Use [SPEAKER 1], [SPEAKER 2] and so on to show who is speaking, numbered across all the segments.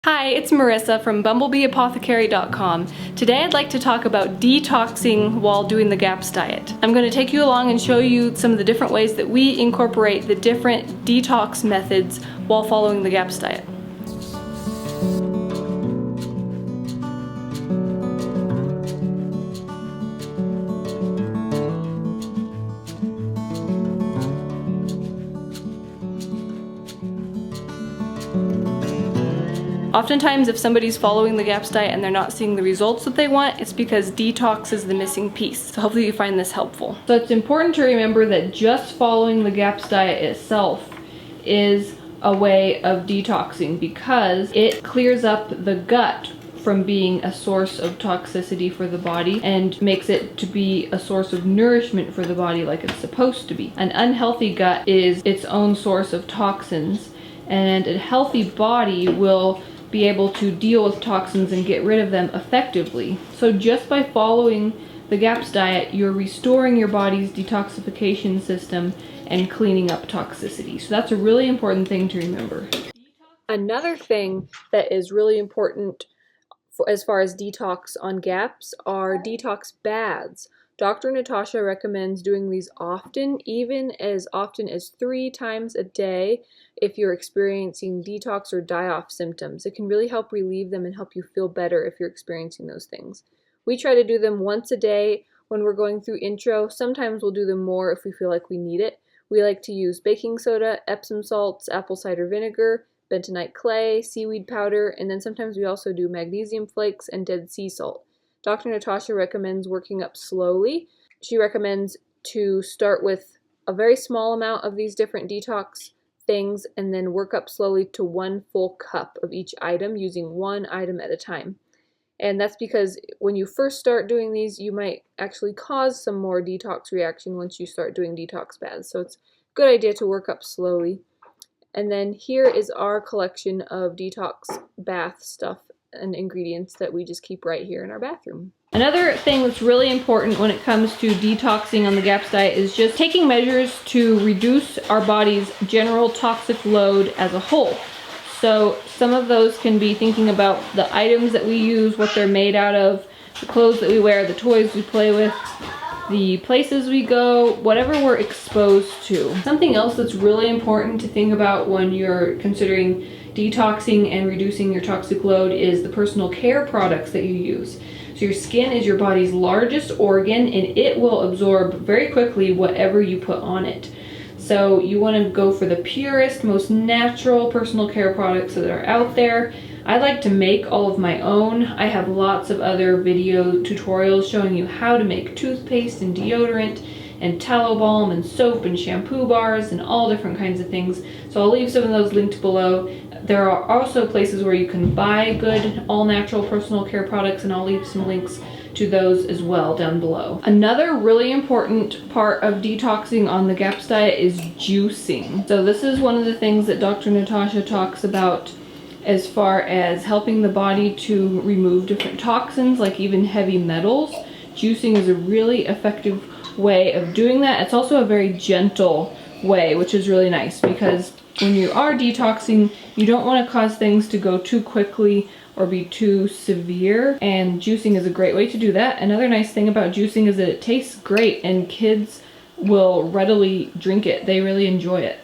[SPEAKER 1] Hi, it's Marisa from bumblebeeapothecary.com. Today I'd like to talk about detoxing while doing the GAPS diet. I'm going to take you along and show you some of the different ways that we incorporate the different detox methods while following the GAPS diet. Oftentimes, if somebody's following the GAPS diet and they're not seeing the results that they want, it's because detox is the missing piece. So hopefully you find this helpful. So it's important to remember that just following the GAPS diet itself is a way of detoxing because it clears up the gut from being a source of toxicity for the body and makes it to be a source of nourishment for the body like it's supposed to be. An unhealthy gut is its own source of toxins, and a healthy body will be able to deal with toxins and get rid of them effectively. So just by following the GAPS diet, you're restoring your body's detoxification system and cleaning up toxicity. So that's a really important thing to remember. Another thing that is really important as far as detox on GAPS are detox baths. Dr. Natasha recommends doing these often, even as often as 3 times a day if you're experiencing detox or die-off symptoms. It can really help relieve them and help you feel better if you're experiencing those things. We try to do them once a day when we're going through intro. Sometimes we'll do them more if we feel like we need it. We like to use baking soda, Epsom salts, apple cider vinegar, bentonite clay, seaweed powder, and then sometimes we also do magnesium flakes and dead sea salt. Dr. Natasha recommends working up slowly. She recommends to start with a very small amount of these different detox things and then work up slowly to 1 full cup of each item, using 1 item at a time. And that's because when you first start doing these, you might actually cause some more detox reaction once you start doing detox baths. So it's a good idea to work up slowly. And then here is our collection of detox bath stuff and ingredients that we just keep right here in our bathroom. Another thing that's really important when it comes to detoxing on the GAPS diet is just taking measures to reduce our body's general toxic load as a whole. So some of those can be thinking about the items that we use, what they're made out of, the clothes that we wear, the toys we play with, the places we go, whatever we're exposed to. Something else that's really important to think about when you're considering detoxing and reducing your toxic load is the personal care products that you use. So your skin is your body's largest organ and it will absorb very quickly whatever you put on it. So you want to go for the purest, most natural personal care products that are out there. I like to make all of my own. I have lots of other video tutorials showing you how to make toothpaste and deodorant and tallow balm and soap and shampoo bars and all different kinds of things. So I'll leave some of those linked below. There are also places where you can buy good all-natural personal care products, and I'll leave some links to those as well down below. Another really important part of detoxing on the GAPS diet is juicing. So this is one of the things that Dr. Natasha talks about as far as helping the body to remove different toxins, like even heavy metals. Juicing is a really effective way of doing that. It's also a very gentle way, which is really nice because when you are detoxing, you don't want to cause things to go too quickly or be too severe, and juicing is a great way to do that. Another nice thing about juicing is that it tastes great and kids will readily drink it. They really enjoy it.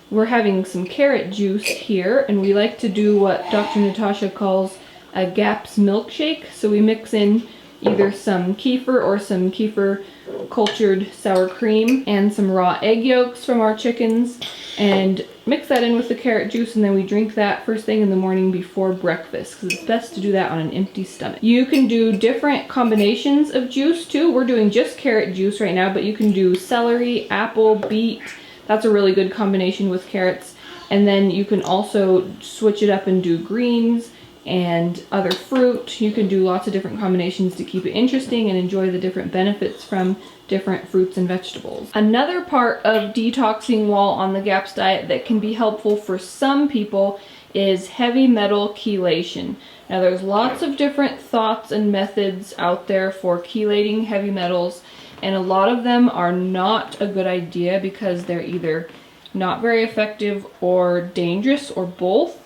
[SPEAKER 1] We're having some carrot juice here, and we like to do what Dr. Natasha calls a GAPS milkshake. So we mix in either some kefir or some kefir cultured sour cream and some raw egg yolks from our chickens, and mix that in with the carrot juice, and then we drink that first thing in the morning before breakfast because it's best to do that on an empty stomach. You can do different combinations of juice too. We're doing just carrot juice right now, but you can do celery, apple, beet. That's a really good combination with carrots. And then you can also switch it up and do greens and other fruit. You can do lots of different combinations to keep it interesting and enjoy the different benefits from different fruits and vegetables. Another part of detoxing while on the GAPS diet that can be helpful for some people is heavy metal chelation. Now there's lots of different thoughts and methods out there for chelating heavy metals, and a lot of them are not a good idea because they're either not very effective or dangerous or both.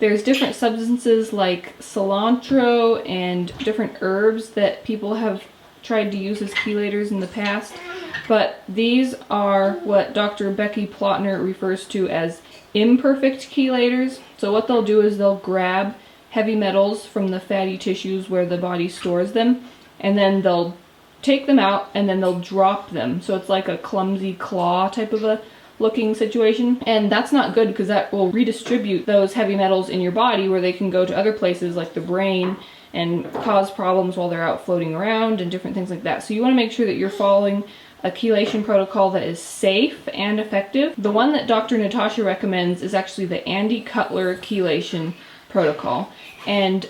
[SPEAKER 1] There's different substances like cilantro and different herbs that people have tried to use as chelators in the past, but these are what Dr. Becky Plotner refers to as imperfect chelators. So what they'll do is they'll grab heavy metals from the fatty tissues where the body stores them, and then they'll take them out and then they'll drop them. So it's like a clumsy claw type of a looking situation, and that's not good because that will redistribute those heavy metals in your body where they can go to other places like the brain and cause problems while they're out floating around and different things like that. So you want to make sure that you're following a chelation protocol that is safe and effective. The one that Dr. Natasha recommends is actually the Andy Cutler chelation protocol, and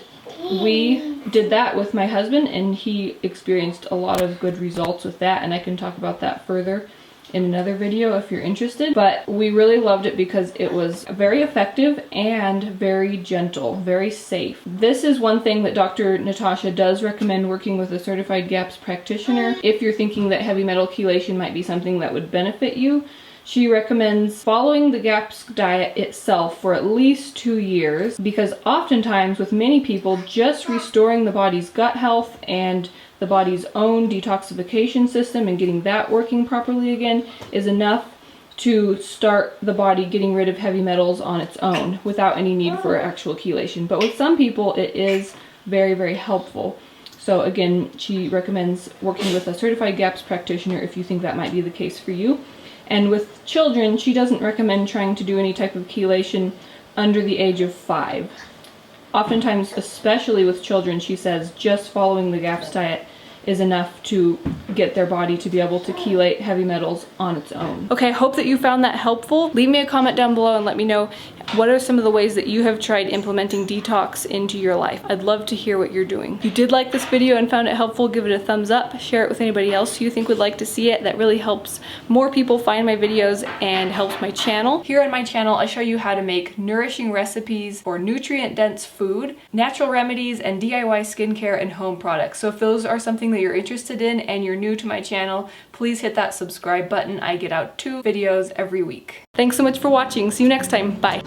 [SPEAKER 1] we did that with my husband and he experienced a lot of good results with that, and I can talk about that further in another video if you're interested. But we really loved it because it was very effective and very gentle, very safe. This is one thing that Dr. Natasha does recommend working with a certified GAPS practitioner if you're thinking that heavy metal chelation might be something that would benefit you. She recommends following the GAPS diet itself for at least 2 years, because oftentimes with many people, just restoring the body's gut health and the body's own detoxification system and getting that working properly again is enough to start the body getting rid of heavy metals on its own without any need for actual chelation. But with some people it is very, very helpful. So again, she recommends working with a certified GAPS practitioner if you think that might be the case for you. And with children, she doesn't recommend trying to do any type of chelation under the age of 5. Oftentimes, especially with children, she says just following the GAPS diet is enough to get their body to be able to chelate heavy metals on its own. Okay, I hope that you found that helpful. Leave me a comment down below and let me know what are some of the ways that you have tried implementing detox into your life. I'd love to hear what you're doing. If you did like this video and found it helpful, give it a thumbs up, share it with anybody else you think would like to see it. That really helps more people find my videos and helps my channel. Here on my channel, I show you how to make nourishing recipes for nutrient-dense food, natural remedies, and DIY skincare and home products. So if those are something that you're interested in and you're new to my channel, please hit that subscribe button. I get out 2 videos every week. Thanks so much for watching. See you next time. Bye.